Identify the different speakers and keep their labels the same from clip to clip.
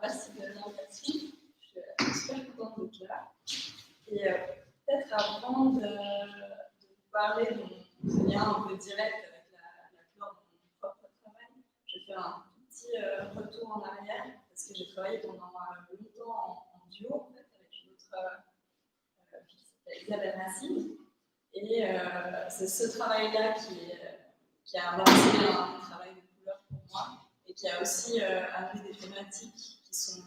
Speaker 1: merci de l'invitation. Je suis super contente d'être là. Et peut-être avant de vous parler de mon lien un peu direct avec la flore de mon propre travail, je vais faire un petit retour en arrière, parce que j'ai travaillé pendant longtemps en duo en fait, avec une autre fille qui s'appelle Isabelle Racine. Et c'est ce travail-là qui a lancé un travail de couleur pour moi et qui a aussi amené des thématiques qui sont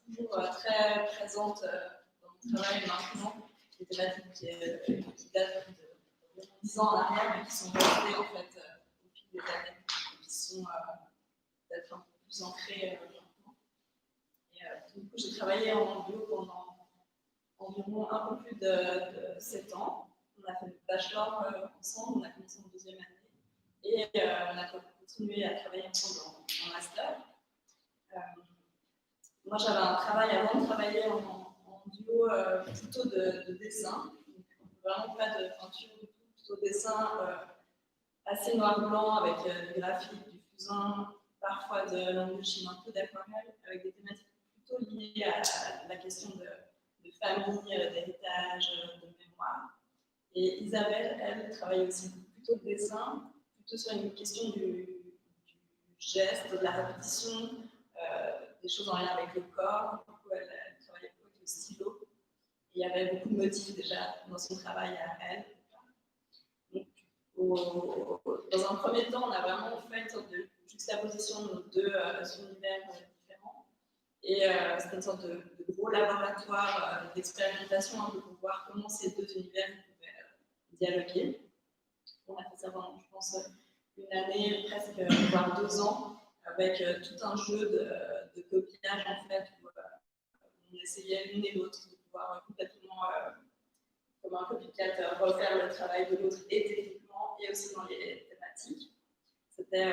Speaker 1: toujours très présentes dans mon travail maintenant, des thématiques qui datent de 10 ans en arrière, mais qui sont restées en fait au fil des années, et qui sont peut-être un peu plus ancrées maintenant. Et du coup, j'ai travaillé en bio pendant environ un peu plus de 7 ans. On a fait le bachelor ensemble, on a commencé en deuxième année et on a continué à travailler ensemble en master. Moi, j'avais un travail avant de travailler en duo plutôt de dessin, donc vraiment pas de peinture du tout, plutôt dessin assez noir-blanc avec du graphique, du fusain, parfois de l'anguille, un peu d'aquarelle, avec des thématiques plutôt liées à la question de famille, d'héritage, de mémoire. Et Isabelle, elle, travaille aussi plutôt de dessin, plutôt sur une question du geste, de la répétition, des choses en lien avec le corps. Du coup, elle travaillait beaucoup avec le stylo. Et il y avait beaucoup de motifs déjà dans son travail à elle. Donc, dans un premier temps, on a vraiment fait une sorte de juxtaposition de nos deux univers différents. Et c'était une sorte de gros laboratoire d'expérimentation un peu pour voir comment ces deux univers pouvaient dialoguer. On a fait ça pendant, je pense, une année, presque, voire 2 ans, avec tout un jeu de copiage, en fait, où on essayait l'une et l'autre de pouvoir complètement, comme un copycat, refaire le travail de l'autre et techniquement, et aussi dans les thématiques. C'était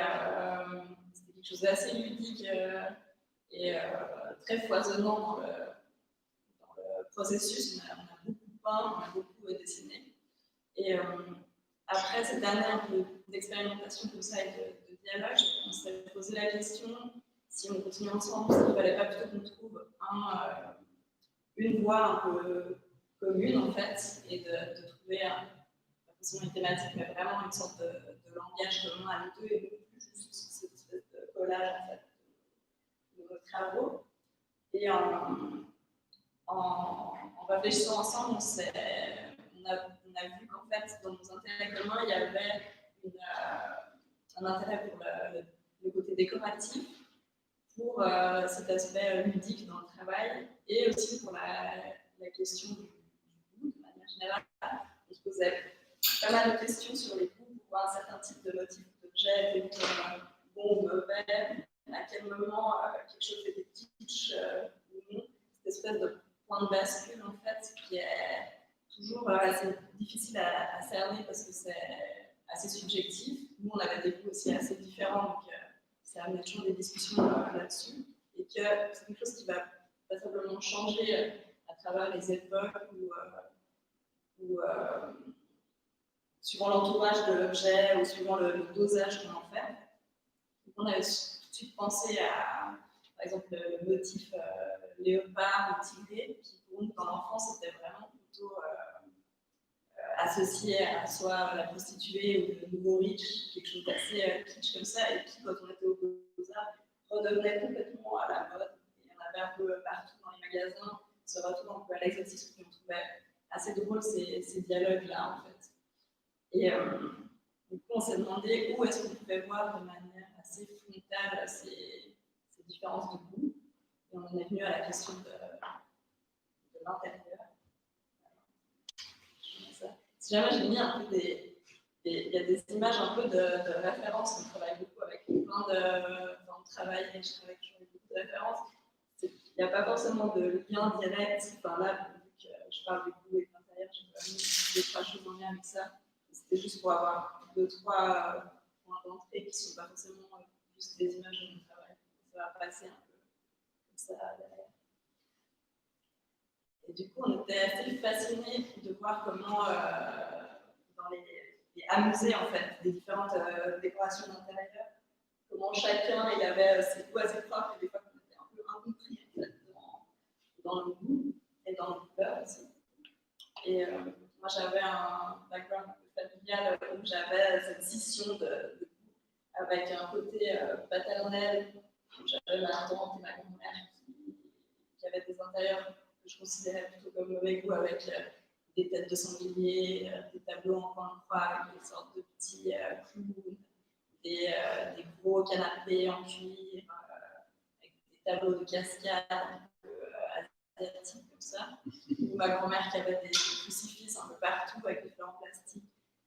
Speaker 1: quelque chose d'assez ludique et très foisonnant dans le processus. On a beaucoup peint, on a beaucoup dessiné. Et après cette année un peu d'expérimentation comme ça et de dialogue, on s'est posé la question si on continue ensemble, s'il ne fallait pas plutôt qu'on trouve une voie un peu commune en fait, et de trouver pas forcément une thématique, mais vraiment une sorte de langage commun à nous deux, et non plus juste cette espèce de collage en fait, de nos travaux. Et en réfléchissant ensemble, on a vu qu'en fait, dans nos intérêts communs, il y avait un intérêt pour le côté décoratif, pour cet aspect ludique dans le travail, et aussi pour la question du goût, de manière générale. On se posait pas mal de questions sur les goûts pour voir un certain type de motifs d'objets, des bons ou mauvais, à quel moment quelque chose était kitsch ou non, cette espèce de point de bascule en fait qui est toujours assez difficile à cerner parce que c'est assez subjectif. Nous, on avait des goûts aussi assez différents, donc ça amenait toujours des discussions là-dessus, et que c'est quelque chose qui va passablement changer à travers les époques ou suivant l'entourage de l'objet ou suivant le dosage qu'on en fait. Donc, on avait tout de suite pensé à, par exemple, le motif léopard ou tigré, qui pour nous, dans l'enfance, était vraiment plutôt associé à soit la prostituée ou le nouveau riche, quelque chose d'assez kitsch comme ça, et qui, quand on était au Beaux-Arts, redevenait complètement à la mode. Et on avait un peu partout dans les magasins ce retour un peu à l'exotisme, et on trouvait assez drôle ces dialogues-là, en fait. Et du coup, on s'est demandé où est-ce qu'on pouvait voir de manière assez frontale ces différences de goût. Et on en est venu à la question de l'intérieur. Si jamais j'ai mis un peu il y a des images un peu de références, on travaille beaucoup avec plein de travail, et je travaille toujours avec beaucoup de références. Il n'y a pas forcément de lien direct. Enfin là, vu que je parle du goût et de l'intérieur, j'ai pas mis 2-3 choses en lien avec ça. C'était juste pour avoir 2-3 points d'entrée qui ne sont pas forcément juste des images de mon travail. Ça va passer un peu comme ça derrière. Et du coup, on était assez fascinés de voir comment, dans les amusés en fait, des différentes décorations d'intérieur, comment chacun il avait ses goûts assez propres, et des fois on était un peu incompris j'avais ma tante et ma grand-mère qui avaient des intérieurs que je considérais plutôt comme mauvais goût, avec des têtes de sanglier, des tableaux en coin de croix avec des sortes de petits clowns, des gros canapés en cuir, avec des tableaux de cascade un peu asiatiques comme ça. Ou ma grand-mère qui avait des crucifix un peu partout avec des fleurs en plastique,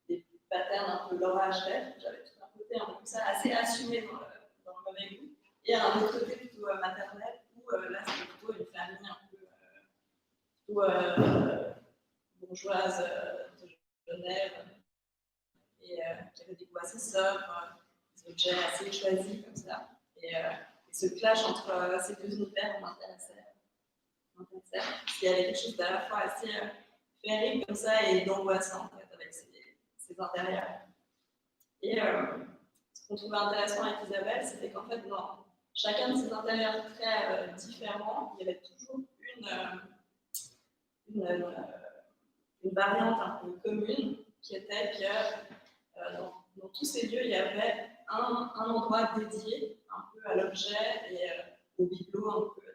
Speaker 1: des patterns un peu Laura Ashbeth. J'avais tout un côté un peu comme ça, assez assumé dans le mauvais goût. Et un autre côté plutôt maternel, où là c'était plutôt une famille un peu bourgeoise de Genève, et qui avait des goûts assez sobres, des objets assez choisis comme ça. Et ce clash entre ces deux univers m'intéressait. Parce qu'il y avait quelque chose d'à la fois assez féerique comme ça et d'angoissant en fait, avec ces intérieurs. Et ce qu'on trouvait intéressant avec Isabelle, c'était qu'en fait, dans chacun de ces intérieurs très différents, il y avait toujours une variante un peu commune qui était que dans tous ces lieux, il y avait un endroit dédié un peu à l'objet et au bibelot, un peu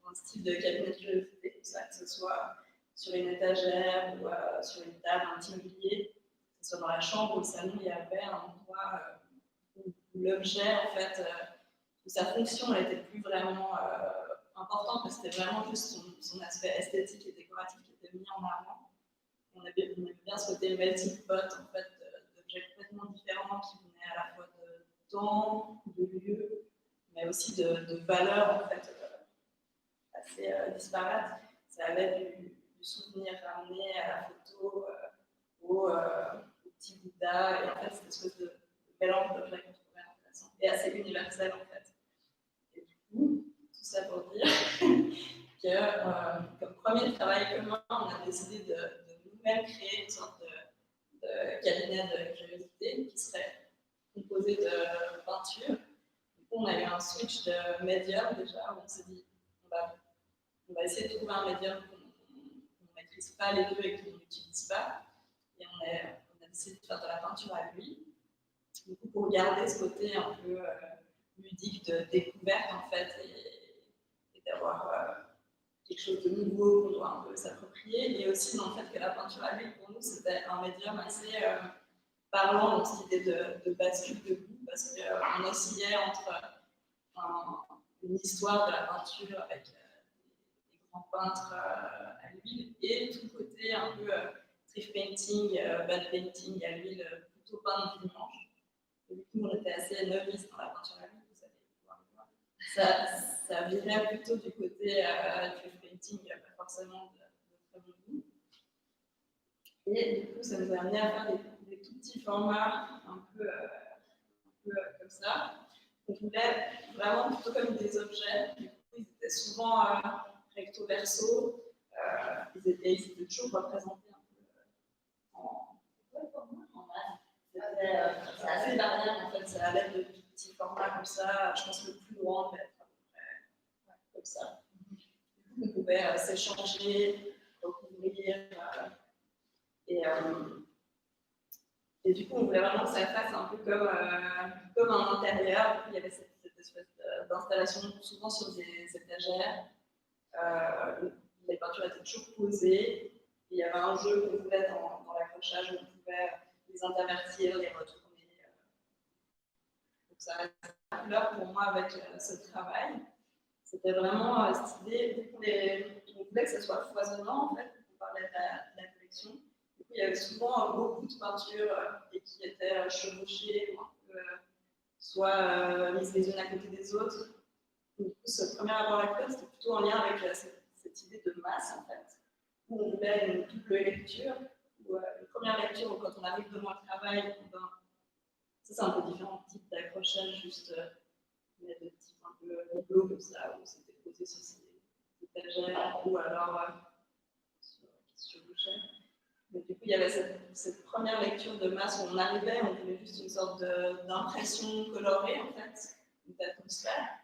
Speaker 1: dans un style de cabinet de curiosité, comme ça, que ce soit sur une étagère ou sur une table, un petit mobilier, que ce soit dans la chambre ou le salon, il y avait un endroit où l'objet, en fait, où sa fonction n'était plus vraiment importante, parce que c'était vraiment juste son aspect esthétique et décoratif qui était mis en avant. On avait bien ce côté melting pot, en fait, d'objets complètement différents qui venaient à la fois de temps, de lieu, mais aussi de valeurs, en fait, assez disparates. Ça avait du souvenir ramené à la photo, au petit Bouddha, et en fait, cette espèce de mélange d'objets qu'on trouvait intéressant et assez universel, en fait. Et du coup, tout ça pour dire que, comme premier travail commun, on a décidé de nous-mêmes créer une sorte de cabinet de curiosité qui serait composé de peinture. Du coup, on a eu un switch de médium déjà, où on s'est dit, on va essayer de trouver un médium qu'on ne maîtrise pas les deux et qu'on n'utilise pas. Et on a décidé de faire de la peinture à l'huile. Du coup, pour garder ce côté un peu ludique de découverte, en fait, et d'avoir quelque chose de nouveau qu'on doit un peu s'approprier, et aussi dans le fait que la peinture à l'huile, pour nous, c'était un médium assez parlant dans cette idée de bascule de goût, parce qu'on oscillait entre une histoire de la peinture avec des grands peintres à l'huile, et tout le côté un peu thrift painting, bad painting à l'huile, plutôt peint de dimanche. Et du coup, on était assez novices dans la peinture à l'huile, vous allez pouvoir le voir. Ça virait plutôt du côté thrift painting, pas forcément de très bon goût. Et du coup, ça nous a amené à faire des tout petits formats un peu comme ça. On voulait vraiment plutôt comme des objets. Du coup, ils étaient souvent recto verso. Ils étaient toujours représentés un peu en masse. C'est assez variable en fait. Ça allait de petits formats comme ça. Je pense que le plus grand devait être à peu près comme ça. Du coup, on pouvait s'échanger, recouvrir. Et du coup, on voulait vraiment que ça fasse un peu comme un intérieur. Il y avait cette espèce d'installation souvent sur des étagères. Les peintures étaient toujours posées. Il y avait un jeu qu'on voulait dans l'accrochage où on pouvait les intervertir, les retourner. Donc ça reste la couleur pour moi avec ce travail. C'était vraiment cette idée, on voulait que ça soit foisonnant en fait, on parlait de la collection. Du coup, il y avait souvent beaucoup de peintures et qui étaient chevauchées, ou un peu, soit mises les unes à côté des autres. Du coup, ce premier rapport à la couleur, c'était plutôt en lien avec cette idée de masse, en fait, où on voulait une double lecture, ou une première lecture où quand on arrive devant le travail, ça c'est un peu différent type d'accrochage, juste mais de type un peu bibelot comme ça, où c'était posé sur ces étagères, ou alors qui se chevauchaient. Donc, du coup, il y avait cette première lecture de masse où on arrivait, on voulait juste une sorte d'impression colorée, en fait, d'atmosphère.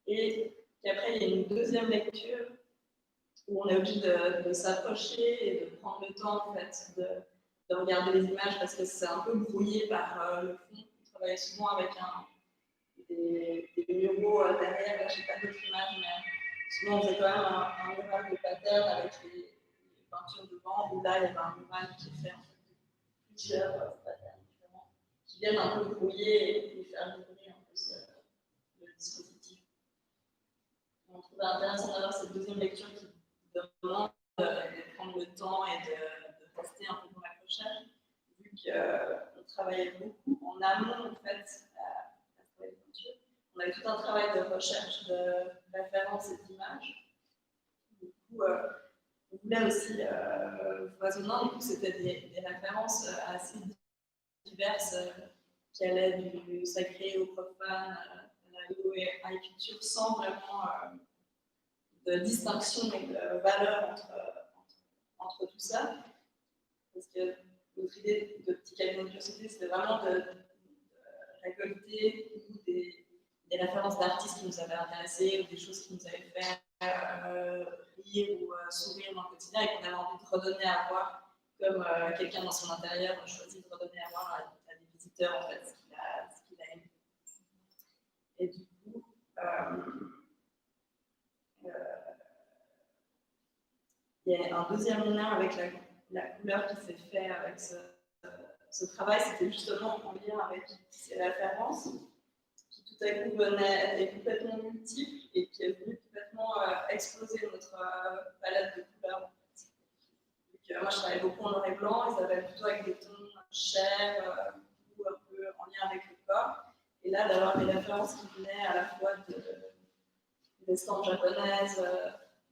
Speaker 1: Et puis après, il y a une deuxième lecture où on est obligé de s'approcher et de prendre le temps, en fait, de regarder les images parce que c'est un peu brouillé par le fond. On travaille souvent avec des muraux derrière. Je n'ai pas d'autres images, mais souvent on faisait quand même un mural de pattern avec les peintures devant, où là il y avait un mural qui est fait en fait, de plusieurs patterns différents, qui viennent un peu brouiller et faire vibrer un peu le dispositif. On trouvait intéressant d'avoir cette deuxième lecture qui demande de prendre le temps et de rester un peu dans l'accrochage, vu qu'on travaillait beaucoup en amont en fait à travailler de peinture. On avait tout un travail de recherche, de référence et d'image. Du coup, on voulait aussi foisonnant, du coup c'était des références assez diverses qui allaient du sacré au profane, à la low et high culture, sans vraiment de distinction et de valeur entre tout ça. Parce que notre idée de petit cabinet de curiosité, c'était vraiment de récolter des références d'artistes qui nous avaient intéressés ou des choses qui nous avaient fait rire ou sourire dans le quotidien et qu'on avait envie de redonner à voir, comme quelqu'un dans son intérieur a choisi de redonner à voir à des visiteurs en fait ce qu'il a aimé. Et du coup, il y a un deuxième lien avec la couleur qui s'est fait avec ce travail, c'était justement en lien avec ces références qui tout à coup venaient complètement multiples et qui est venu complètement exploser notre palette de couleurs. Donc, moi, je travaillais beaucoup en noir et blanc, ils avaient plutôt avec des tons chers, ou un peu en lien avec le corps. Et là, d'avoir des références qui venaient à la fois d'estampes japonaises,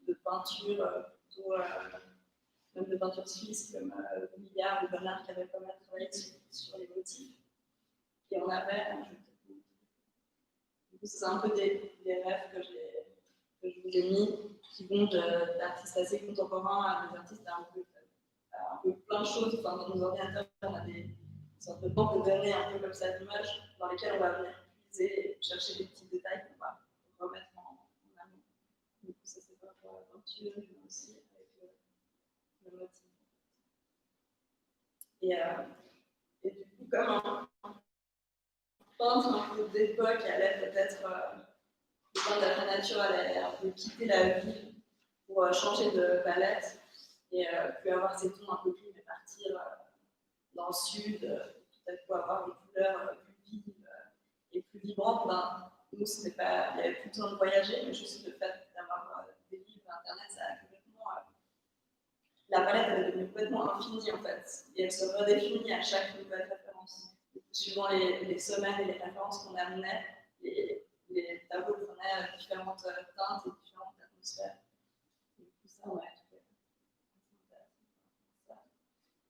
Speaker 1: de peintures plutôt même de peinture suisse comme Millard ou Bonnard qui avait pas mal travaillé sur les motifs. Et on avait, c'est un peu des rêves que je vous ai mis qui vont d'artistes assez contemporains à des artistes un peu plein de choses. Enfin, dans nos ordinateurs, on a des sortes de banques de données un peu comme ça d'images dans lesquelles on va venir puiser et chercher des petits détails qu'on va remettre en amont. Du coup, ça c'est pas pour la peinture, mais aussi avec le motif. Et du coup, comme un peintre un peu d'époque allait peut-être, le peintre de la nature allait un peu quitter la ville pour changer de palette et puis avoir ses tons un peu gris, mais partir dans le sud, tout à coup avoir des couleurs plus vives et plus vibrantes. Ben, nous, il n'y avait plus besoin de voyager, mais juste le fait d'avoir des livres, Internet, ça a complètement. La palette elle est devenue complètement infinie en fait, et elle se redéfinit à chaque nouvelle référence. Suivant les semaines et les références qu'on amenait, les tableaux prenaient différentes teintes et différentes atmosphères. Du coup, ça, on a trouvé ça.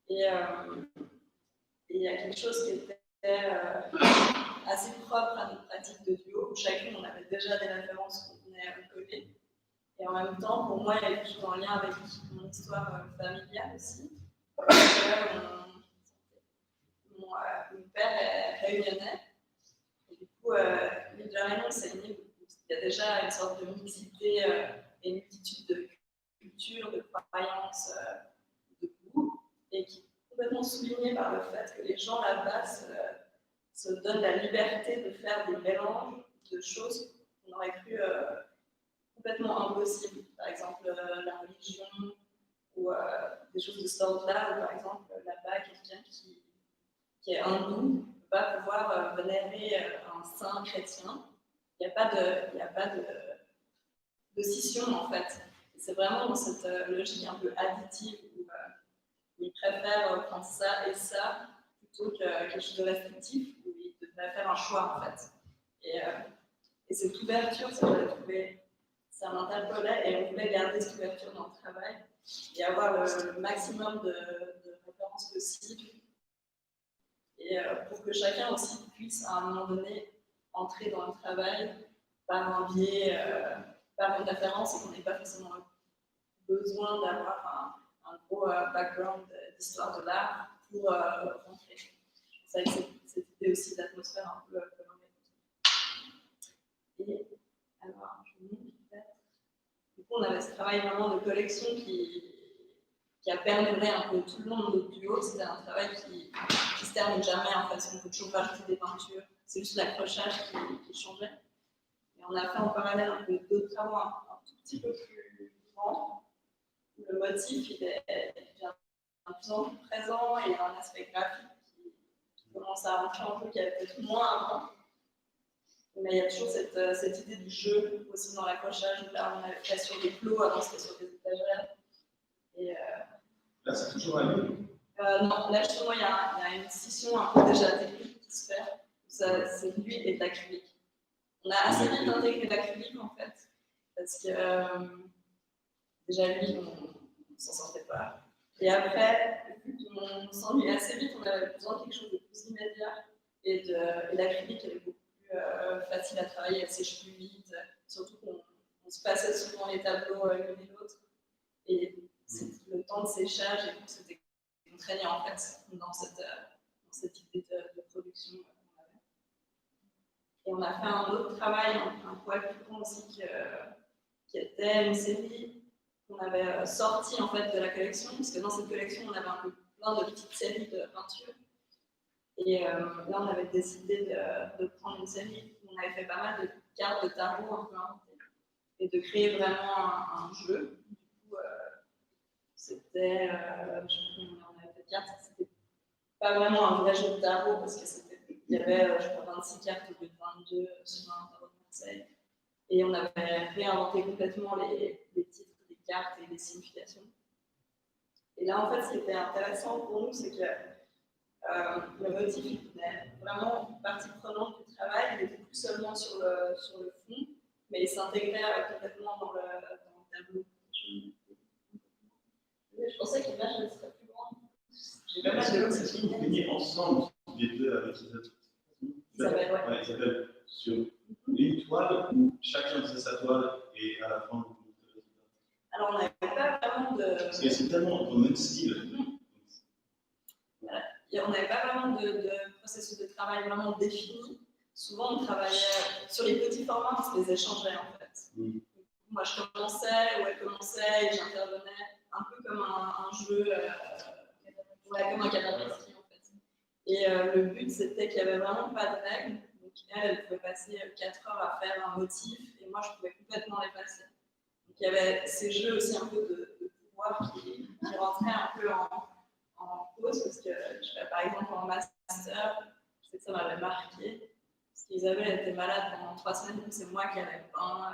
Speaker 1: Et il y a quelque chose qui était assez propre à notre pratique de duo. Chacune, on avait déjà des références qu'on venait coller. Et en même temps, pour moi, il y a quelque chose en lien avec mon histoire familiale aussi. Mon père est réunionnais. Et du coup, l'île de la Réunion, c'est une île où il y a déjà une sorte de mixité et une multitude de cultures, de croyances, de goûts, et qui est complètement soulignée par le fait que les gens là-bas se donnent la liberté de faire des mélanges de choses qu'on aurait cru complètement impossibles. Par exemple, la religion ou des choses de ce ordre-là, ou par exemple, là-bas, quelqu'un qui est hindou va pouvoir vénérer un saint chrétien. Il n'y a pas de scission en fait. C'est vraiment dans cette logique un peu additive où ils préfèrent prendre ça et ça plutôt que quelque chose de restrictif où ils devraient faire un choix en fait. Et cette ouverture, ça j'avais trouvé, ça m'interpellait et on voulait garder cette ouverture dans le travail et avoir le maximum de références possibles. Et pour que chacun aussi puisse à un moment donné entrer dans le travail par un biais, par une référence et qu'on n'ait pas forcément besoin d'avoir un gros background d'histoire de l'art pour rentrer. C'est vrai que cette idée aussi d'atmosphère un peu et alors, je vous montre peut-être. Du coup, on avait ce travail vraiment de collection qui a perduré un peu tout le long de notre duo. C'était un travail qui se termine jamais en fait. On peut toujours rajouter des peintures. c'est juste l'accrochage qui changeait. Et on a fait en parallèle un peu d'autres travaux un tout petit peu plus grands. Le motif, il est bien de plus en plus présent et il a un aspect graphique qui commence à rentrer un peu, qui avait peut-être moins avant. Mais il y a toujours cette idée du jeu aussi dans l'accrochage. Là, on avait fait sur des plots, avant c'était sur des étagères. Et,
Speaker 2: là, c'est toujours à lui.
Speaker 1: Non, là justement, il y a une scission un peu déjà technique qui se fait. C'est l'huile et de l'acrylique. On a assez vite intégré l'acrylique en fait, parce que déjà l'huile, on s'en sortait pas. Et après, vu qu'on s'ennuie assez vite, on avait besoin de quelque chose de plus immédiat. Et l'acrylique, elle est beaucoup plus facile à travailler, elle sèche plus vite. Surtout qu'on se passait souvent les tableaux l'un et l'autre. Et le temps de séchage, et c'était contraignant en fait dans cette idée de production qu'on avait. Et on a fait un autre travail, un poil plus grand aussi, qui était une série qu'on avait sortie en fait de la collection, parce que dans cette collection, on avait un peu plein de petites séries de peintures. Et là, on avait décidé de prendre une série où on avait fait pas mal de cartes de tarot un peu inventées et de créer vraiment un jeu. Du coup, c'était, je sais pas combien on avait fait de cartes, c'était pas vraiment un vrai jeu de tarot parce qu'il y avait, je crois, 26 cartes au lieu de 22 sur un tarot de Marseille. Et on avait réinventé complètement les titres des cartes et les significations. Et là, en fait, ce qui était intéressant pour nous, c'est que le motif était vraiment partie prenante du travail, il n'était plus seulement sur le fond, mais il s'intégrait complètement dans le tableau. Je pensais que l'image serait plus grande. J'ai pas mal de
Speaker 2: Est-ce que vous peignez ensemble les deux avec Isabelle?
Speaker 1: Isabelle, ouais.
Speaker 2: Ouais, Isabelle, sur une toile où chacun faisait sa toile et à la fin, vous le résultat.
Speaker 1: Alors, on n'avait pas vraiment de.
Speaker 2: Parce que c'est tellement dans le même style.
Speaker 1: Voilà. On n'avait pas vraiment de processus de travail vraiment défini. Souvent, on travaillait sur les petits formats, on se les échangeait en fait. Moi, je commençais, ou elle commençait, et j'intervenais un peu comme un jeu, comme un cadavresserie en fait. Et le but, c'était qu'il n'y avait vraiment pas de règles. Donc, elle pouvait passer 4 heures à faire un motif, et moi, je pouvais complètement les passer. Donc, il y avait ces jeux aussi un peu de pouvoir qui rentraient un peu en pause, parce que je sais, par exemple en master, je sais que ça m'avait marqué, parce qu'Isabelle était malade pendant 3 semaines, donc c'est moi qui avais peint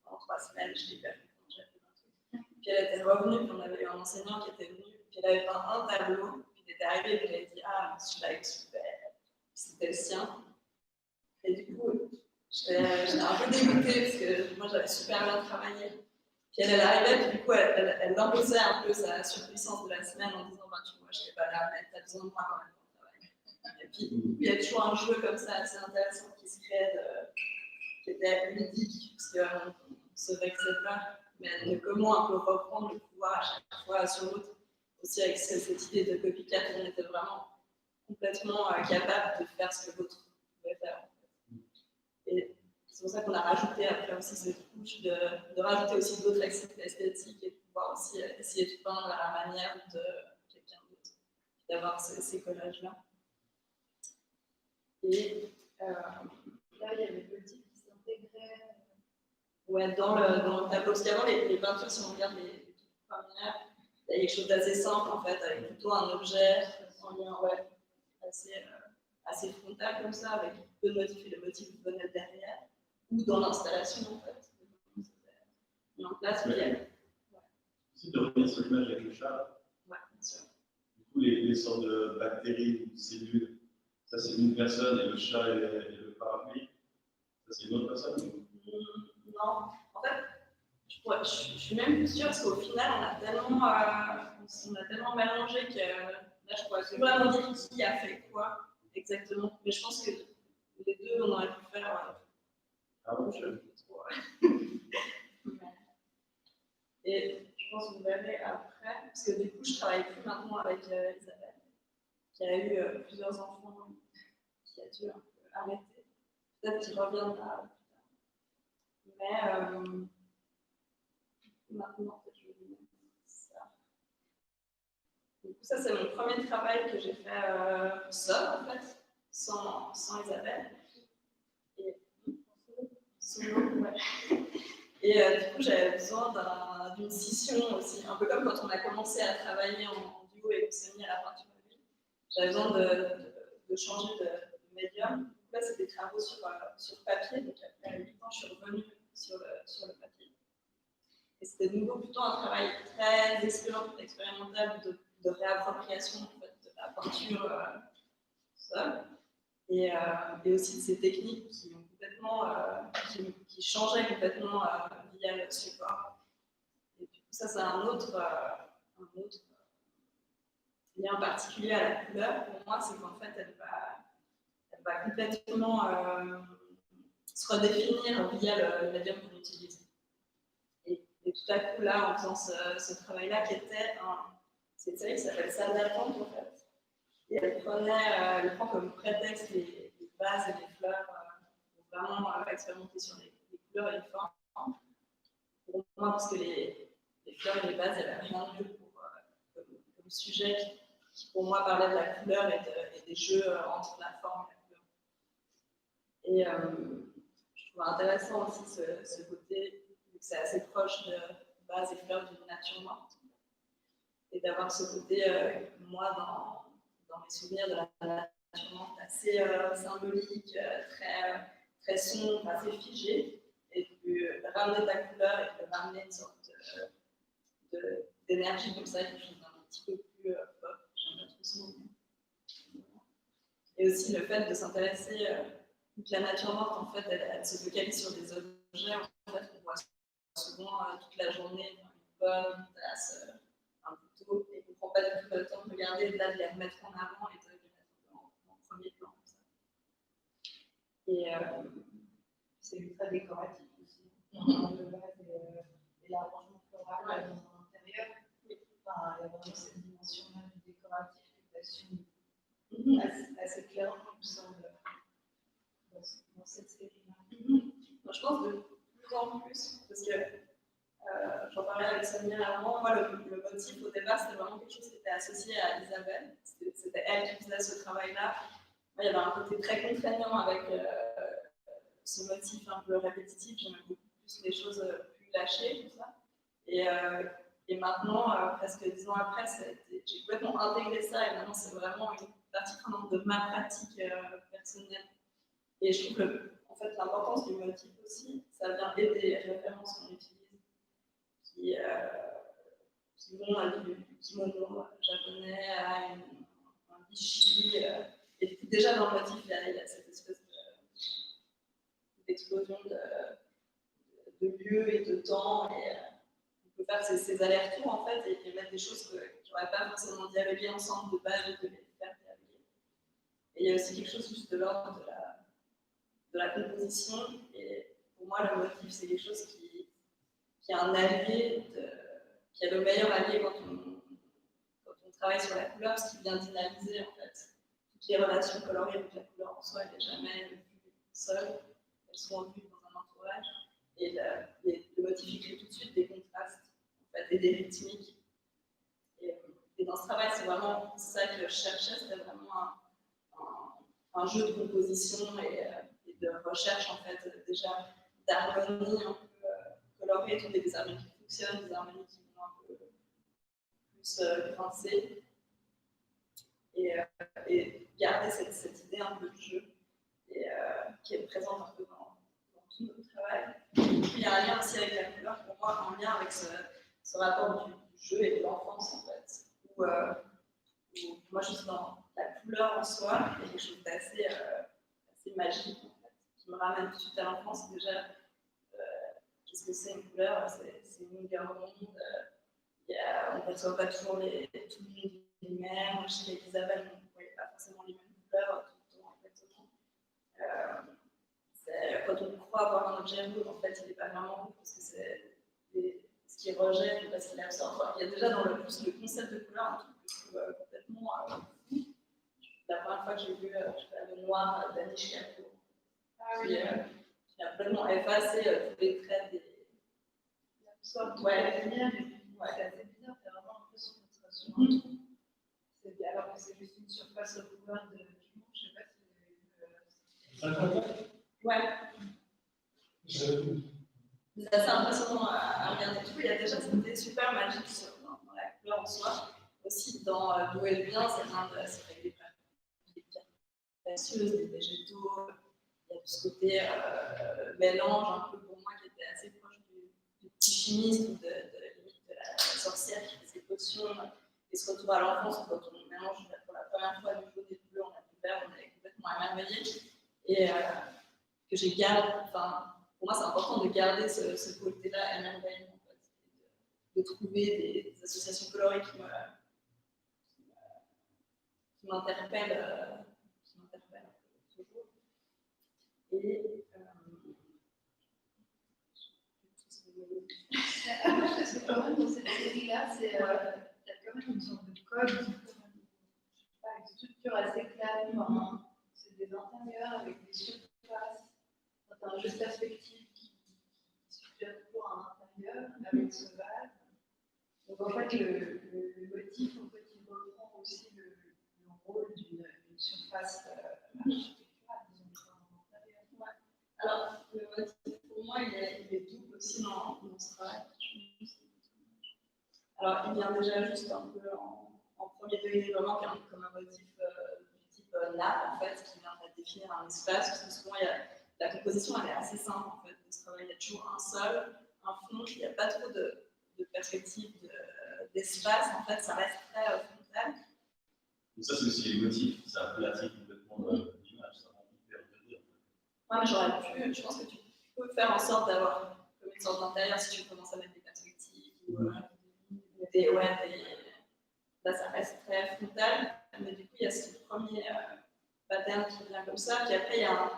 Speaker 1: pendant 3 semaines, je l'ai fait quand j'ai fait un truc. Puis elle était revenue, puis on avait eu un enseignant qui était venu, puis elle avait peint un tableau, puis il était arrivé, puis elle avait dit ah, celui-là est super, c'était le sien. Et du coup, j'étais un peu dégoûtée, parce que moi j'avais super bien travaillé. Puis elle arrivait, puis du coup, elle imposait un peu sa surpuissance de la semaine en disant bah, tu vois, je ne vais pas la mettre, t'as besoin de moi quand même pour travailler. Et puis, il y a toujours un jeu comme ça assez intéressant qui se crée, qui était ludique, parce qu'on se vexait pas, mais de comment on peut reprendre le pouvoir à chaque fois sur l'autre. Aussi, avec cette idée de copycat, on était vraiment complètement capable de faire ce que l'autre pouvait faire. Et c'est pour ça qu'on a rajouté après aussi cette couche de rajouter aussi d'autres esthétiques et de pouvoir aussi essayer de peindre à la manière de quelqu'un d'autre, d'avoir ces collages-là. Et là, il y avait le type qui s'intégrait dans le tableau. Parce qu'avant, les peintures, si on regarde les toutes premières, il y a quelque chose d'assez simple en fait, avec plutôt un objet en lien assez frontal comme ça, avec peu de motifs et le motif venait derrière. Ou dans l'installation, en fait. Et en place, il y a.
Speaker 2: C'est de revenir sur l'image avec le chat.
Speaker 1: Ouais, bien sûr.
Speaker 2: Du coup, les sortes de bactéries ou de cellules, ça c'est une personne et le chat et le parapluie, ça c'est une autre personne?
Speaker 1: Non. En fait, je suis même plus sûre parce qu'au final, on a tellement mélangé que là, je pourrais vraiment dire qui a fait quoi exactement. Mais je pense que les deux, on aurait pu faire.
Speaker 2: Ah bon,
Speaker 1: je le fais trop. Et je pense que vous verrez après, parce que du coup, je ne travaille plus maintenant avec Isabelle, qui a eu plusieurs enfants, qui a dû un peu arrêter. Peut-être qu'il reviendra plus tard. Mais maintenant, je vais vous mettre ça. Du coup, ça, c'est mon premier travail que j'ai fait seul, en fait, sans Isabelle. Et, ouais. Et du coup, j'avais besoin d'une scission aussi, un peu comme quand on a commencé à travailler en duo et qu'on s'est mis à la peinture à l'huile. J'avais besoin de changer de médium. Donc là, c'était des travaux sur papier. Donc après 8 ans, je suis revenue sur le papier. Et c'était de nouveau plutôt un travail très expérimental de réappropriation en fait, de la peinture seule. Et aussi de ces techniques qui ont complètement, qui changeaient complètement via le support. Et du coup, ça, c'est un autre lien particulier à la couleur. Pour moi, c'est qu'en fait, elle va complètement se redéfinir via le médium qu'on utilise. Et tout à coup, là, en faisant ce travail-là, qui était c'est une série qui s'appelle Salle d'attente, en fait. Et elle prend comme prétexte les vases et les fleurs pour vraiment expérimenter sur les couleurs et les formes. Pour moi, parce que les fleurs et les vases, il n'y avait rien de mieux comme sujet qui, pour moi, parlait de la couleur et des jeux entre la forme et la couleur. Et je trouve intéressant aussi ce côté, vu que c'est assez proche de vases et fleurs d'une nature morte. Et d'avoir ce côté, moi, dans mes souvenirs de la nature morte, assez symbolique, très sombre, assez figé, et de ramener de la couleur et de ramener une sorte d'énergie comme ça, quelque chose d'un petit peu plus pop. J'aime bien trop ce moment. Et aussi le fait de s'intéresser, que la nature morte, en fait, elle se focalise sur des objets en fait, qu'on voit souvent toute la journée, une pomme, une tasse, un couteau, et qu'on ne prend pas du tout le temps de regarder, de les remettre en avant et de les mettre en premier plan. Comme ça. Et
Speaker 3: c'est ultra décoratif aussi. Le vase et l'arrangement floral dans l'intérieur. Enfin, il y a vraiment cette dimension-là du décoratif qui assume assez clairement, il me semble, dans cette série-là.
Speaker 1: Moi, je pense de plus en plus, parce que j'en parlais avec Sonia avant, moi, le motif au départ, c'était vraiment quelque chose qui était associé à Isabelle. C'était elle qui faisait ce travail-là. Moi, il y avait un côté très contraignant avec ce motif un peu répétitif. J'aimais beaucoup plus les choses plus lâchées, tout ça. Et maintenant, presque 10 ans après, j'ai complètement intégré ça et maintenant, c'est vraiment une partie prenante de ma pratique personnelle. Et je trouve que en fait, l'importance du motif aussi, ça vient aider les références qu'on utilise, qui vont du kimono japonais à un bishi. Et déjà dans le motif, il y a cette espèce d'explosion de lieu et de temps. Et on peut faire ces allers-retours en fait et mettre des choses qui n'auraient pas forcément dialogué ensemble de base et de les faire dialoguer. Et il y a aussi quelque chose juste de l'ordre de la composition. Et pour moi, le motif, c'est quelque chose qui est un allié, qui est le meilleur allié quand on travaille sur la couleur, parce qu'il vient dynamiser en fait toutes les relations colorées. Donc la couleur en soi, elle n'est jamais vue seule, elles sont vues dans un entourage. Et le motif crée tout de suite des contrastes en fait, et des rythmiques. Et dans ce travail, c'est vraiment ça que je cherchais, c'était vraiment un jeu de composition et de recherche en fait déjà d'harmonie un peu colorée, trouver des harmonies qui fonctionnent, des harmonies qui vont un peu plus grincer et garder cette idée un peu de jeu et, qui est présente un peu dans tout notre travail. Et puis il y a un lien aussi avec la couleur, pour moi, en lien avec ce rapport du jeu et de l'enfance en fait, où moi je suis dans la couleur en soi, il y a quelque chose d'assez magique en fait, qui me ramène tout de suite à l'enfance. Déjà, qu'est-ce que c'est une couleur? C'est une longueur d'onde. On ne perçoit pas toujours tout le monde les mêmes. Moi, je sais qu'Isabelle, on ne voyait pas forcément les mêmes couleurs tout le temps exactement. Quand on croit avoir un objet rouge, en fait, il n'est pas vraiment rouge parce que c'est ce qu'il rejette ou parce qu'il absorbe. Il y a déjà dans le concept de couleur un truc que je trouve complètement fou. La première fois que j'ai vu le noir d'Anish Kapoor, qui a complètement effacé tous les traits des.
Speaker 3: Ouais, c'est assez bizarre, t'as vraiment l'impression d'être sur un trou. Alors que c'est juste une surface recouverte de pigments, je sais pas si vous avez vu
Speaker 1: Ouais. C'est assez impressionnant à regarder tout. Il y a déjà ce côté super magique dans la couleur en soi. Aussi, dans d'où elle vient, c'est avec des pierres précieuses, des végétaux. Il y a tout ce côté mélange, un peu pour moi, qui était assez proche du petit chimiste ou limite de la sorcière qui fait ses potions et se retrouve à l'enfance quand on mélange pour la première fois du jaune et du bleu, on a du vert, on est complètement émerveillé. Et que j'ai gardé, enfin, pour moi, c'est important de garder ce côté-là émerveillement, en fait, de trouver des associations colorées qui m'interpellent toujours. Et
Speaker 3: moi, je trouve quand même dans cette série-là, il y a quand même une sorte de code, une structure assez claire. C'est des intérieurs avec des surfaces, un jeu de perspective qui suggère toujours un intérieur avec ce vase. Donc en fait, le motif, en fait, il reprend aussi le rôle d'une surface architecturale, disons, un intérieur.
Speaker 1: Ouais. Alors, le motif, pour moi, il est double aussi dans ce travail. Alors, il vient déjà juste un peu en premier degré, vraiment comme un motif du type nappe, en fait, qui vient définir un espace, parce que souvent, la composition, elle est assez simple, en fait, de ce travail. Il y a toujours un sol, un fond, il n'y a pas trop de perspective d'espace, en fait, ça reste très frontal.
Speaker 2: Donc ça, c'est aussi les motifs, ça aplatit complètement l'image, ça rend hyper bien.
Speaker 1: Ouais, mais j'aurais pu, je pense que tu peux faire en sorte d'avoir comme une sorte d'intérieur si tu commences à mettre des perspectives ou là ça reste très frontal, mais du coup il y a ce premier pattern qui vient comme ça, puis après il y a un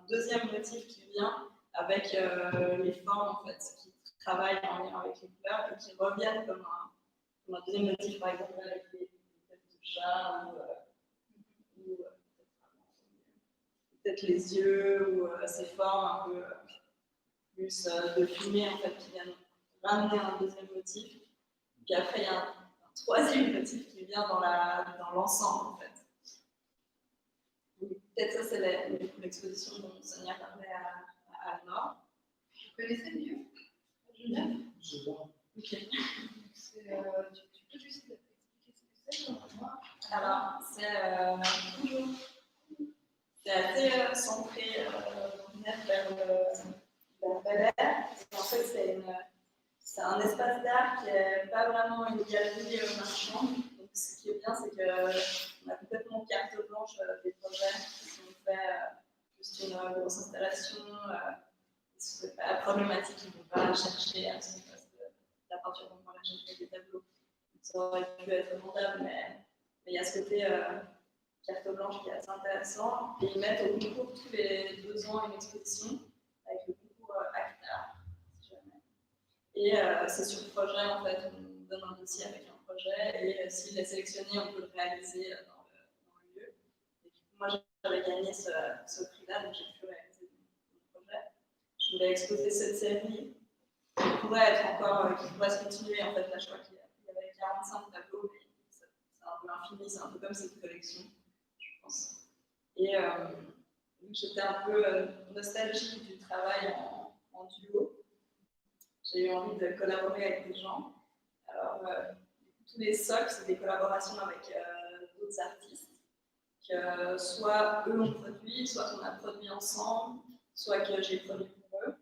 Speaker 1: deuxième motif qui vient avec les formes en fait, qui travaillent en lien avec les couleurs et qui reviennent comme un deuxième motif, par exemple avec les têtes de chat ou peut-être les yeux ou ces formes un peu plus de fumée en fait qui viennent ramener un deuxième motif. Puis après il y a un troisième motif qui vient dans l'ensemble en fait. Peut-être ça c'est l'exposition dont Sonia parlait à Alma.
Speaker 3: Vous connaissez mieux Genève?
Speaker 4: Je vois.
Speaker 1: Ok.
Speaker 3: Tu peux juste expliquer ce que c'est pour moi?
Speaker 1: Alors c'est assez centré vers Bel Air. En fait c'est un espace d'art qui n'est pas vraiment une galerie marchande. Donc, ce qui est bien, c'est qu'on a complètement carte blanche des projets. Si on fait juste une grosse installation, ce n'est pas problématique, ils ne vont pas chercher à ce qu'on fasse de la peinture comme moi, j'ai fait des tableaux. Donc, ça aurait pu être rentable, mais il y a ce côté carte blanche qui est assez intéressant. Et ils mettent au concours tous les 2 ans une exposition avec le concours ACTA. Et c'est sur projet, en fait, on donne un dossier avec un projet et s'il est sélectionné, on peut le réaliser dans le lieu. Et du coup, moi, j'avais gagné ce prix-là, donc j'ai pu réaliser mon projet. Je voulais exposer cette série qui pourrait se continuer. En fait, là, je crois qu'il y avait 45 tableaux, mais c'est un peu infini, c'est un peu comme cette collection, je pense. Et j'étais un peu nostalgique du travail en duo. J'ai eu envie de collaborer avec des gens. Alors, tous les socles, c'est des collaborations avec d'autres artistes, que soit eux ont produit, soit on a produit ensemble, soit que j'ai produit pour eux,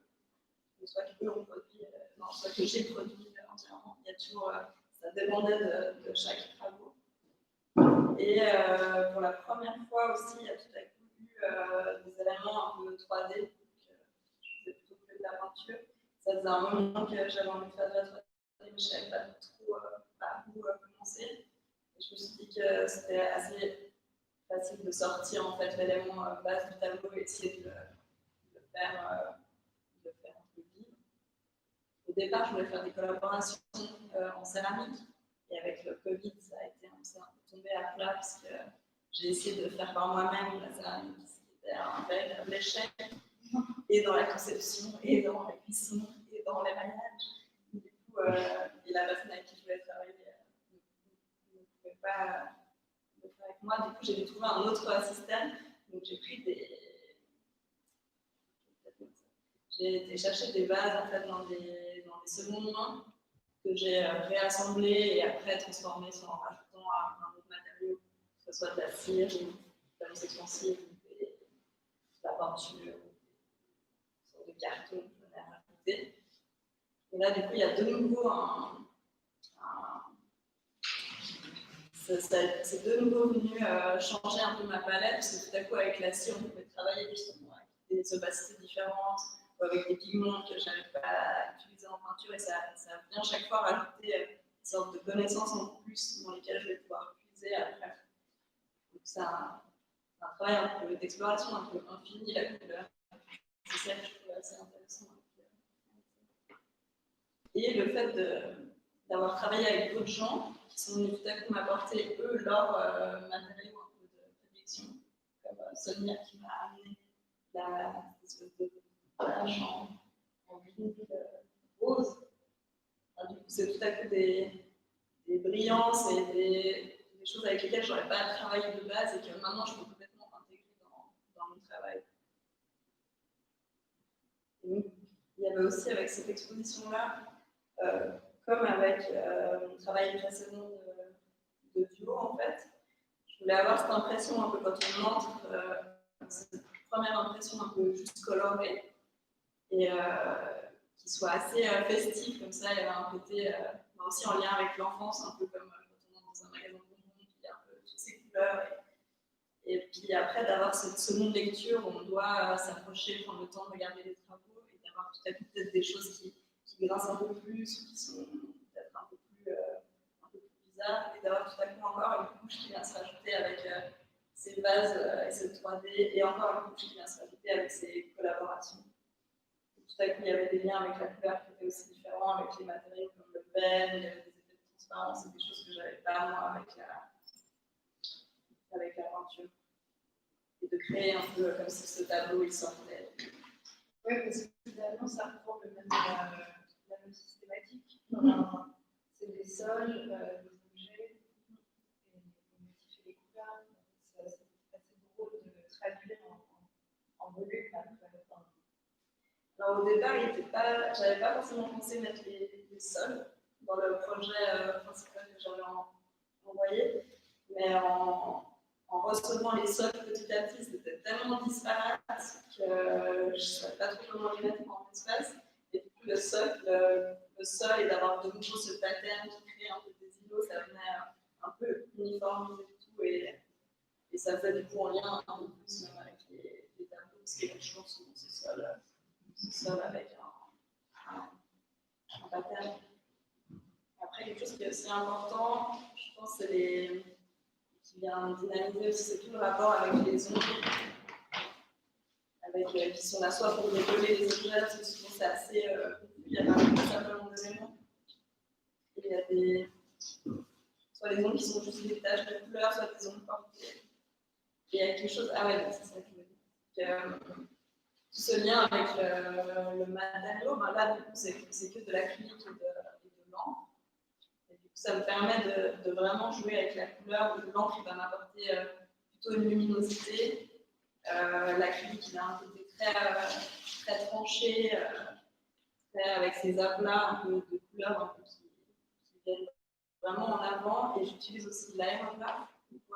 Speaker 1: soit qu'eux ont produit, soit que j'ai produit entièrement. Il y a toujours, ça dépendait de chaque travaux. Et pour la première fois aussi, il y a tout à coup eu des éléments un peu 3D, donc je faisais plutôt que de la peinture. Ça faisait un moment que j'avais envie de faire de la 3D, mais je ne savais pas trop par où commencer. Et je me suis dit que c'était assez facile de sortir en fait, l'élément base du tableau et essayer de le faire un peu vivre. Au départ, je voulais faire des collaborations en céramique. Et avec le Covid, ça a été un peu tombé à plat parce que j'ai essayé de faire par moi-même la céramique. C'était un véritable échec. Et dans la conception, et dans la cuisson, et dans l'émaillage. Du coup, et la personne avec qui je voulais travailler ne pouvait pas le faire avec moi. Du coup, j'ai dû trouver un autre système. Donc, j'ai pris j'ai été chercher des bases en fait, dans des secondes mains que j'ai réassemblées et après transformées en rajoutant un autre matériau, que ce soit de la cire ou de la mousse expansive ou de la peinture, une sorte de carton que je venais rajouter. Et là, du coup, il y a de nouveau c'est de nouveau venu changer un peu ma palette, parce que tout à coup, avec la cire, on pouvait travailler justement avec des opacités différentes, ou avec des pigments que je n'avais pas à utiliser en peinture, et ça vient chaque fois rajouter une sorte de connaissances en plus dans lesquelles je vais pouvoir puiser après. Donc, c'est un travail un peu d'exploration un peu infini, la couleur. C'est ça que je trouve assez intéressant. Et le fait d'avoir travaillé avec d'autres gens qui sont venus tout à coup m'apporter, eux, leurs matériaux un peu de prédilection, comme Sonia qui m'a amené la espèce de page en vinyle rose. Enfin, du coup, c'est tout à coup des brillances et des choses avec lesquelles je n'aurais pas travaillé de base et que maintenant je peux complètement intégrer dans mon travail. Et il y avait aussi avec cette exposition-là, comme avec mon travail précédent de duo, en fait, je voulais avoir cette impression un peu quand on entre, cette première impression un peu juste colorée et qui soit assez festive, comme ça, il y avait un côté aussi en lien avec l'enfance, un peu comme quand on entre dans un magasin de bonbons, il y a un peu toutes ces couleurs. Et puis après, d'avoir cette seconde lecture où on doit s'approcher, prendre le temps de regarder les travaux et d'avoir tout à coup peut-être des choses qui grincent un peu plus ou qui sont peut-être un peu plus bizarres, et d'avoir tout à coup encore une couche qui vient se rajouter avec ces bases et cette 3D, et encore une couche qui vient se rajouter avec ces collaborations. Et tout à coup, il y avait des liens avec la couleur qui étaient aussi différents, avec les matériaux comme le pen, il y avait des effets de transparence et des choses que je n'avais pas moi avec la peinture. Et de créer un peu comme si ce tableau il sortait.
Speaker 3: Oui, parce que finalement, ça reprend la même systématique. C'est des sols, des objets, et les motifs et les couleurs. C'est assez drôle de traduire en volume après.
Speaker 1: Alors au départ, j'avais pas forcément pensé mettre les sols dans le projet principal que j'avais envoyé, mais en recevant les sols petit à petit, c'était tellement disparate que je ne savais pas trop comment les mettre en espace. Et du coup, le sol et d'avoir de nouveau ce pattern qui crée un peu des îlots, ça venait un peu uniformiser tout et ça faisait du coup en lien un peu plus même avec les tableaux, parce qu'il y a toujours souvent ce sol avec un pattern. Après, quelque chose qui est aussi important, je pense, c'est qui vient dynamiser aussi, c'est tout le rapport avec les ondes, qui sont là soit pour décoller les objets, parce que souvent c'est assez il y a pas simplement d'éléments. Et il y a soit les ondes qui sont juste des taches de couleur, soit des ondes portées. Et il y a quelque chose, ah ouais, c'est ça que je veux dire. Tout ce lien avec le matériau, ben là, du coup, c'est que de l'acrylique et de l'encre. Et du coup, ça me permet de vraiment jouer avec la couleur, où l'encre va m'apporter plutôt une luminosité. L'acrylique, il a un côté très tranché, avec ses aplats un peu de couleurs un peu qui viennent vraiment en avant. Et j'utilise aussi l'aérographe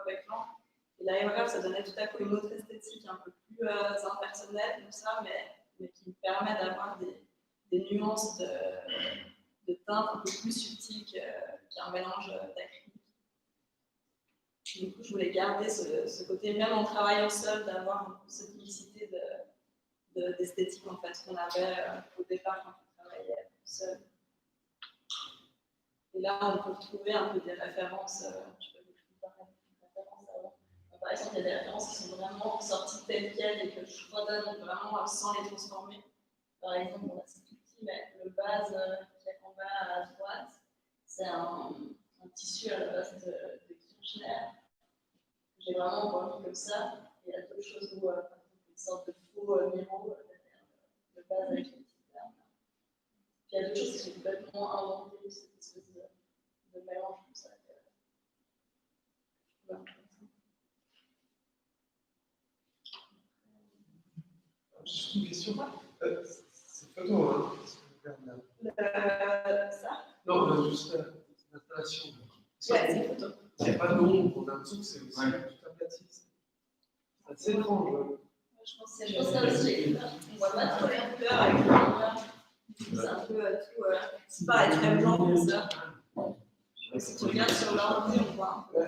Speaker 1: avec l'encre. Et l'aérographe, ça donnait tout à coup une autre esthétique un peu plus impersonnelle, comme ça, mais qui me permet d'avoir des nuances de teintes un peu plus subtiles qu'un mélange d'acrylique. Du coup, je voulais garder ce côté, même en travaillant seul, d'avoir un peu cette mixité d'esthétique en fait, qu'on avait au départ quand on travaillait seul. Et là, on peut retrouver un peu des références, je peux vous parler de références avant. Par exemple, il y a des références qui sont vraiment sorties telles quelles et que je redonne vraiment sans les transformer. Par exemple, on a ce tout petit, mais le base qui est en bas à droite, c'est un tissu à la base de Kirchner. J'ai vraiment remis comme ça. Et il y a d'autres choses où, par exemple, une sorte de faux miro, le base avec les petites larmes. Puis il y a d'autres choses qui sont complètement inventées, cette espèce de mélange comme ça.
Speaker 4: Juste une question. Photo, hein.
Speaker 1: Ça?
Speaker 4: Non, juste l'installation.
Speaker 1: Ouais, c'est une photo.
Speaker 4: Il n'y a pas d'ombre, on a l'impression que c'est aussi tout aplati. C'est assez étrange. Ouais.
Speaker 1: Je pense que ça aussi. On ne voit pas trop les couleurs avec les couleurs. C'est un peu tout. C'est pas très blanc comme ça. Si tu regardes sur l'ordi, on voit un peu.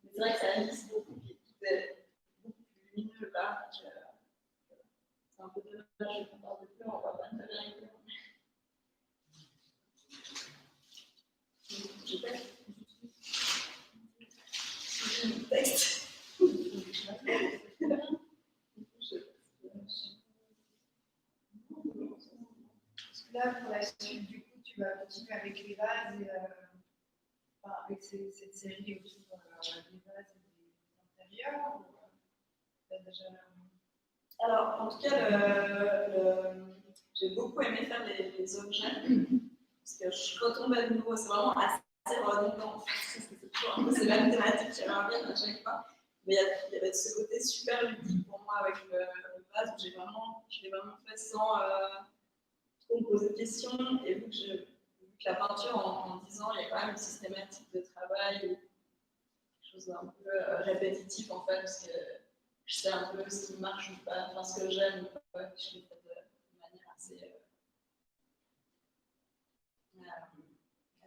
Speaker 1: Mais c'est vrai que ça lisse beaucoup. Tout est beaucoup plus lumineux là. C'est un peu dommage qu'on parle de couleurs, on ne voit pas très bien les couleurs. Je texte.
Speaker 3: Là, pour la suite, du coup, tu vas continuer avec les vases et avec cette série autour des vases et des intérieurs. Déjà...
Speaker 1: Alors, en tout cas, j'ai beaucoup aimé faire les objets. Parce que je retombe à nouveau, c'est vraiment assez redondant en fait. C'est toujours un peu ces mêmes thématiques qui reviennent à chaque fois. Mais il y avait ce côté super ludique pour moi avec le vase où je l'ai vraiment fait sans trop me poser de questions. Et vu que la peinture en 10 ans, il y a quand même une systématique de travail ou quelque chose d'un peu répétitif en fait, parce que je sais un peu ce qui marche ou pas, enfin ce que j'aime ou pas, je l'ai fait de manière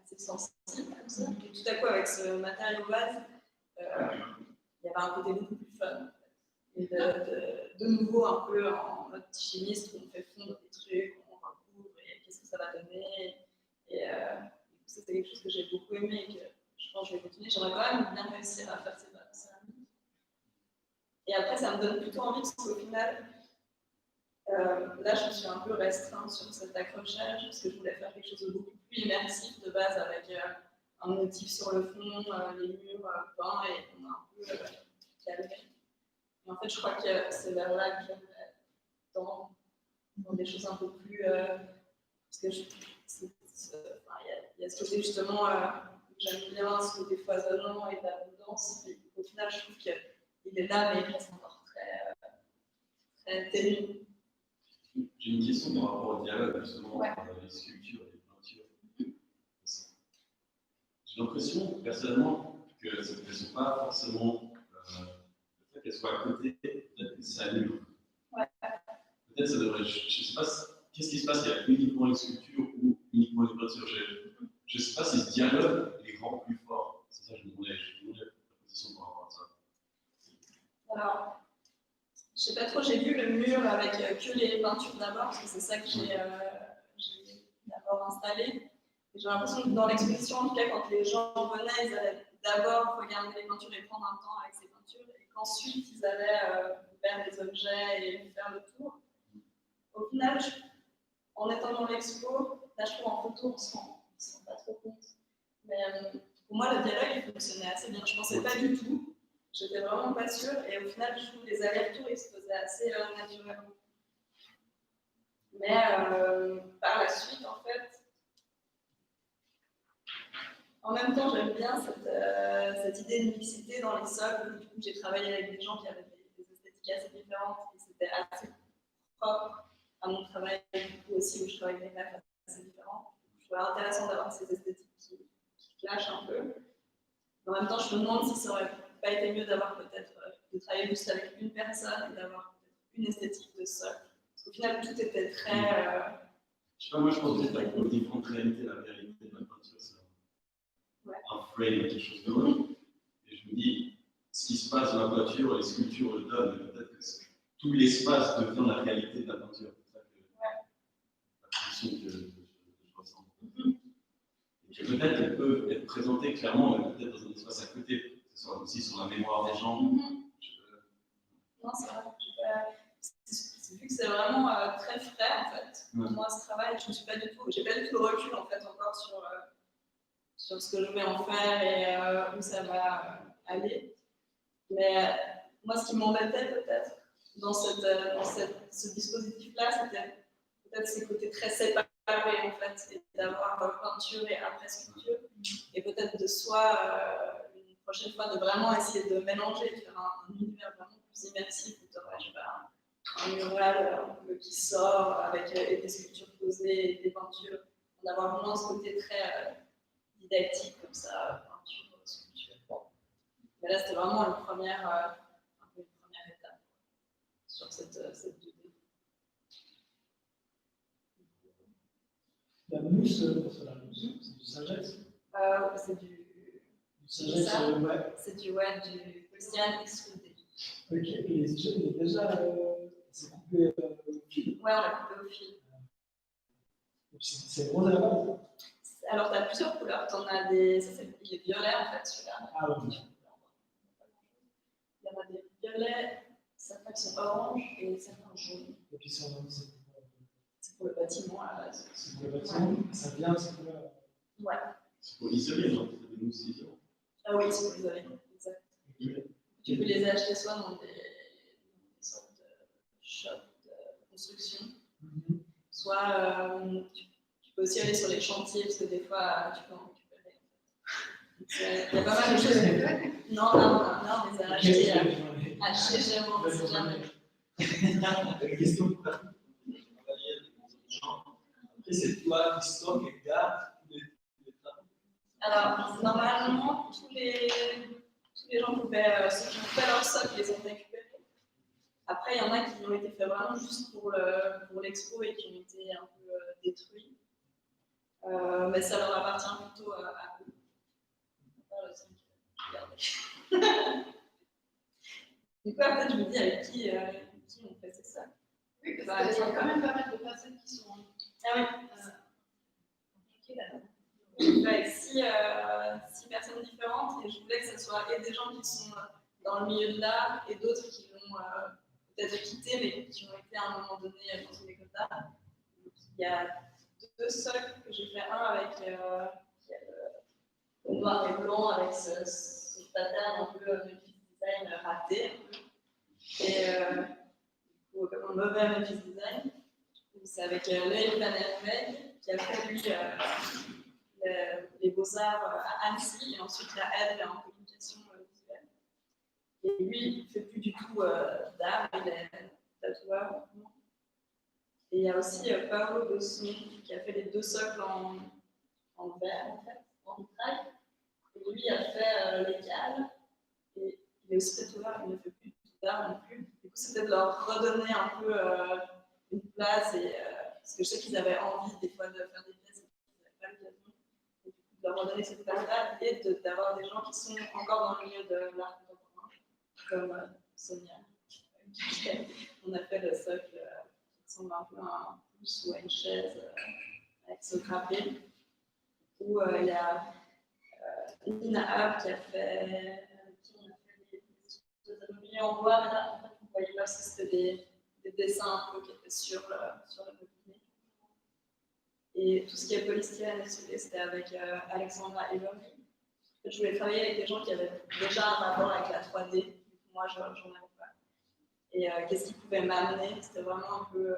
Speaker 1: assez sensible comme ça. Et tout à coup, avec ce matériau vase, il y avait un côté beaucoup plus fun. Et de nouveau, un peu en mode chimiste, où on fait fondre des trucs, on recouvre, et qu'est-ce que ça va donner. Et ça, c'est quelque chose que j'ai beaucoup aimé et que je pense que je vais continuer. J'aimerais quand même bien réussir à faire ces céramiques. Et après, ça me donne plutôt envie, parce qu'au final, là, je me suis un peu restreinte sur cet accrochage parce que je voulais faire quelque chose de beaucoup plus immersif de base avec un motif sur le fond, les murs peints et on a un peu calmé. Et en fait, je crois que c'est vers là que j'aimerais tendre dans des choses un peu plus. Parce que il y a ce côté justement, j'aime bien ce côté foisonnant et d'abondance. Et au final, je trouve qu'il est là, mais il reste encore très ténu.
Speaker 2: J'ai une question par rapport au dialogue, justement,
Speaker 1: ouais.
Speaker 2: Entre les sculptures et les peintures. J'ai l'impression, personnellement, que elles ne sont pas forcément. Le fait qu'elles soient à côté, peut-être que ça annule.
Speaker 1: Ouais.
Speaker 2: Peut-être ça devrait. Je ne sais pas qu'est-ce qui se passe, il y a uniquement les sculptures ou uniquement les peintures. Je ne sais pas si ce dialogue les rend plus forts. C'est ça que je me demandais la position par rapport à ça.
Speaker 1: Alors. Je ne sais pas trop, j'ai vu le mur avec que les peintures d'abord, parce que c'est ça que j'ai d'abord installé. J'ai l'impression que dans l'exposition, en tout cas, quand les gens venaient, ils allaient d'abord regarder les peintures et prendre un temps avec ces peintures, et qu'ensuite ils allaient faire des objets et faire le tour. Au final, en étant dans l'expo, là je trouve en photo, on ne se rend pas trop compte. Mais pour moi, le dialogue, il fonctionnait assez bien. Je ne pensais pas du tout. J'étais vraiment pas sûre, et au final, je trouve que les allers-retours, ils se faisaient assez naturellement. Mais par la suite, en fait, en même temps, j'aime bien cette idée de mixité dans les socles. Du coup, j'ai travaillé avec des gens qui avaient des esthétiques assez différentes, et c'était assez propre à mon travail, du coup, aussi, où je travaille avec des meufs assez différents. Je trouvais intéressant d'avoir ces esthétiques qui clashent un peu. Mais en même temps, je me demande si ça aurait pas été mieux d'avoir peut-être de travailler juste avec une personne et d'avoir une esthétique de socle. Parce qu'au final, tout était très.
Speaker 2: Je sais pas, moi je pense que c'est une différente réalité, la réalité de la peinture, c'est un frame, quelque chose de l'autre. Et je me dis, ce qui se passe dans la peinture, les sculptures le donnent, mais peut-être que tout l'espace devient la réalité de la peinture. C'est ça que la position que je ressens. Et que peut-être qu'elles peuvent être présentées clairement, mais peut-être dans un espace à côté, que ce soit aussi sur la mémoire des gens.
Speaker 1: Non, c'est vrai. Vu que c'est vraiment très frais en fait. Moi, ce travail, j'ai pas du tout le recul en fait encore sur ce que je vais en faire et où ça va aller. Mais moi, ce qui m'embêtait peut-être dans ce dispositif-là, c'était peut-être ces côtés très séparés en fait, et d'avoir peinture et après sculpture, et peut-être de soi une prochaine fois de vraiment essayer de mélanger, de faire un univers vraiment plus immersif où tu aurais, un mural un peu qui sort avec des sculptures posées, des peintures, on a vraiment ce côté très didactique comme ça, peinture, sculpture. Bon. Mais là, c'était vraiment un peu une première étape sur cette 2D.
Speaker 5: La mousse, c'est la mousse, c'est du sagesse.
Speaker 1: C'est du
Speaker 5: Sagesse, ouais.
Speaker 1: C'est du polystyrène extrudé.
Speaker 5: Ok, et déjà, c'est coupé au fil.
Speaker 1: Ouais, on l'a coupé au fil.
Speaker 5: C'est rose à la base.
Speaker 1: Alors, tu as plusieurs couleurs. Tu en as des. Ça, il est violet en fait, celui-là.
Speaker 5: Ah oui.
Speaker 1: Il y en a des violets, certains qui sont orange et certains jaunes.
Speaker 5: Et puis c'est
Speaker 1: pour le bâtiment à la base.
Speaker 5: C'est pour le bâtiment, ça vient de ces couleurs.
Speaker 1: Ouais.
Speaker 2: C'est pour l'isoler, non? C'est des mousses isolantes.
Speaker 1: Ah oui, c'est pour l'isoler, exact. Tu peux les acheter soit dans des sortes de shops de construction, soit tu peux aussi aller sur les chantiers, parce que des fois, tu peux en récupérer. Il y a pas mal de choses. Non, on les a achetés à chez Gémeaux, c'est jamais.
Speaker 5: La question pour travailler avec les gens. Après, c'est toi qui stocke et garde les travaux.
Speaker 1: Alors, normalement, tous les gens pouvaient, ceux qui ont fait leur stock, les ont récupérés. Après, il y en a qui ont été faits vraiment juste pour l'expo et qui ont été un peu détruits. Mais ça leur appartient plutôt à eux. Du coup, après, je me dis avec qui on fait ça.
Speaker 3: Oui, parce qu'il y a quand même pas mal de personnes qui sont impliquées là-dedans.
Speaker 1: Avec six personnes différentes, et je voulais que ce soit et des gens qui sont dans le milieu de l'art et d'autres qui l'ont peut-être quitté, mais qui ont été à un moment donné dans une école d'art. Il y a deux socles que j'ai fait, un avec le noir et blanc, avec ce pattern un peu Memphis design raté, et comme un mauvais Memphis design. C'est avec Loïc Van Herweg qui a fait lui les beaux-arts à Annecy, et ensuite la aide en communication visuelle. Et lui, il ne fait plus du tout d'art, il est tatoueur. Et il y a aussi Paolo Bosson qui a fait les deux socles en verre, en fait, en vitrail. Et lui a fait les cales, et il est aussi tatoueur, il ne fait plus d'art non plus. Du coup, c'était de leur redonner un peu une place, parce que je sais qu'ils avaient envie des fois de faire des pièces et qu'ils n'avaient pas l'occasion. Et du coup, de leur redonner cette place-là et d'avoir des gens qui sont encore dans le milieu de l'art contemporain, comme Sonia. On a fait le socle qui ressemble un peu à un pouce ou à une chaise avec ce drapé. Où il y a Nina Hab qui a fait. On a fait des mobiliers en bois, mais là, en fait, vous voyez pas si c'était des dessins un peu qui étaient sur le mobilier. Et tout ce qui est polystyrène, c'était avec Alexandra Avery. Je voulais travailler avec des gens qui avaient déjà un rapport avec la 3D. Moi, j'en avais pas. Et qu'est-ce qui pouvait m'amener? C'était vraiment un peu.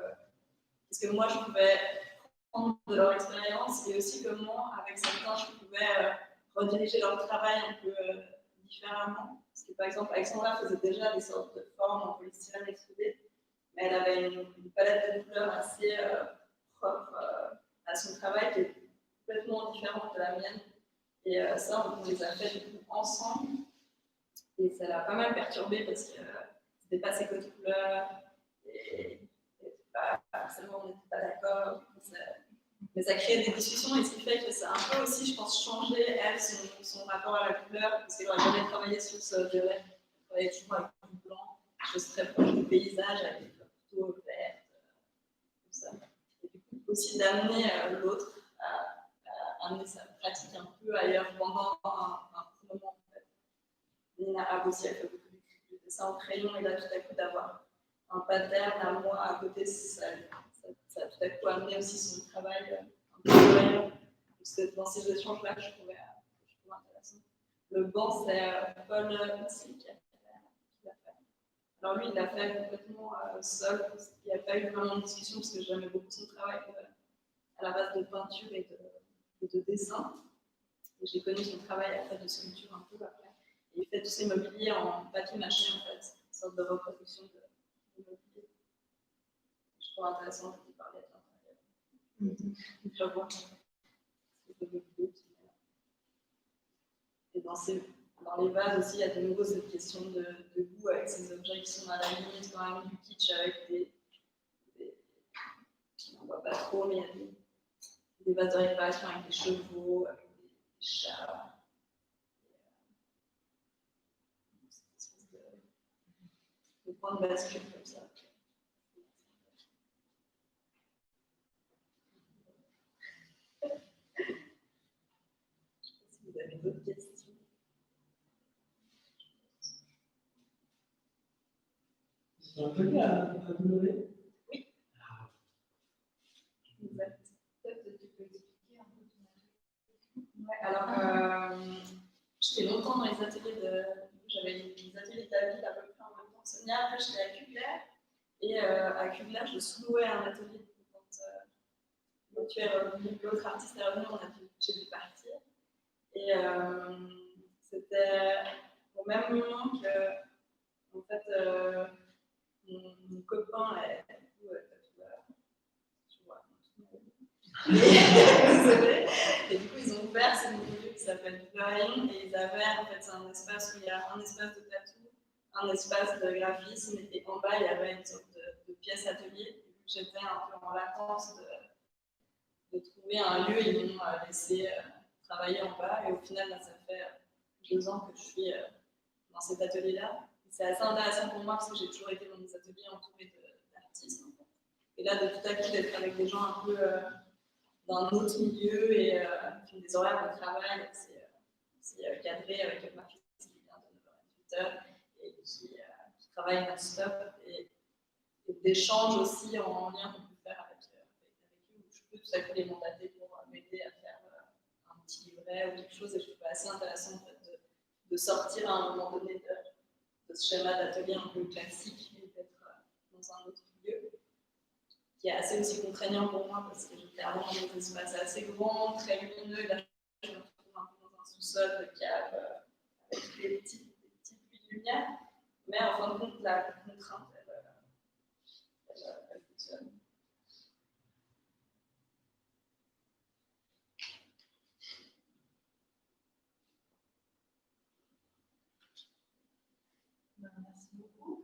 Speaker 1: Parce que moi, je pouvais prendre de leur expérience et aussi comment, avec certains, je pouvais rediriger leur travail un peu différemment. Parce que par exemple, Alexandra faisait déjà des sortes de formes en polystyrène extrudé, mais elle avait une palette de couleurs assez propre à son travail qui est complètement différente de la mienne. Et ça, on les a fait du coup ensemble. Et ça l'a pas mal perturbée parce que c'était pas ses codes de couleurs. Et forcément, on n'était pas d'accord. Mais ça crée des discussions, et ce qui fait que ça a un peu aussi, je pense, changé, elle, son rapport à la couleur, parce qu'elle n'aurait jamais travaillé sur ce violet. Elle travaillait toujours avec du blanc, chose très proche du paysage, avec des couleurs plutôt vertes, comme ça. Et du coup, aussi d'amener l'autre à amener sa pratique un peu ailleurs pendant un moment. En fait. Nina Hab aussi, elle fait beaucoup de dessins en crayon, et là, tout à coup, d'avoir un pattern à moi à côté, ça a tout à coup amené aussi son travail un peu ailleurs. C'est dans ces échanges-là que je trouvais intéressant. Le banc, c'est Paul Hussey qui l'a fait. Alors lui, il l'a fait complètement seul. Il n'y a pas eu vraiment de discussion parce que j'aimais beaucoup son travail à la base de peinture et de dessin. Et j'ai connu son travail à faire de sculpture un peu après. Et il fait tous ses mobiliers en papier mâché, en fait, une sorte de reproduction de mobilier. trouve intéressant de parler de l'intérieur. Et dans les vases aussi, il y a de nouveau cette question de goût avec ces objets qui sont à la limite quand même du kitsch avec des on ne voit pas trop, mais il y a des vases de réparation avec des chevaux, avec des chats. Des points de bascule comme ça. Je ne sais pas si vous avez d'autres questions.
Speaker 5: C'est un peu à Bolloré.
Speaker 1: Oui. Exact.
Speaker 3: Peut-être que tu peux expliquer un peu ton atelier.
Speaker 1: Ouais, alors, j'étais longtemps dans les ateliers j'avais les ateliers d'Avid à peu près en même temps. Sonia, après j'étais à Kugler. Et à Kugler, je sous-louais un atelier quand tu es revenu, l'autre artiste est revenu, j'ai dû partir. Et c'était au même moment que, en fait, mon copain est tatoueur. Je vois. Et du coup, ils ont ouvert ce nouveau lieu qui s'appelle Flying et ils avaient, en fait, c'est un espace où il y a un espace de tatou, un espace de graphisme et en bas, il y avait une sorte de pièce atelier. J'étais un peu en latence de trouver un lieu, ils m'ont laissé travailler en bas et au final, là, ça fait 2 ans que je suis dans cet atelier-là. C'est assez intéressant pour moi parce que j'ai toujours été dans des ateliers entourés d'artistes. En fait. Et là, de tout à coup, d'être avec des gens un peu d'un autre milieu et qui ont des horaires de travail c'est cadré avec ma fille qui vient de 9h à 18h et qui travaille non-stop et d'échanges aussi en lien qu'on peut faire avec eux. Je peux tout à coup les mandater pour m'aider à faire un petit livret ou quelque chose et je trouve assez intéressant en fait, de sortir à un moment donné de ce schéma d'atelier un peu classique et d'être dans un autre lieu qui est assez aussi contraignant pour moi parce que j'étais avant dans des espaces assez grands, très lumineux. Là, je me retrouve un peu dans un sous-sol de cave avec des petites pluies de lumière. Mais en fin de compte, la contrainte, elle fonctionne.
Speaker 3: Merci beaucoup.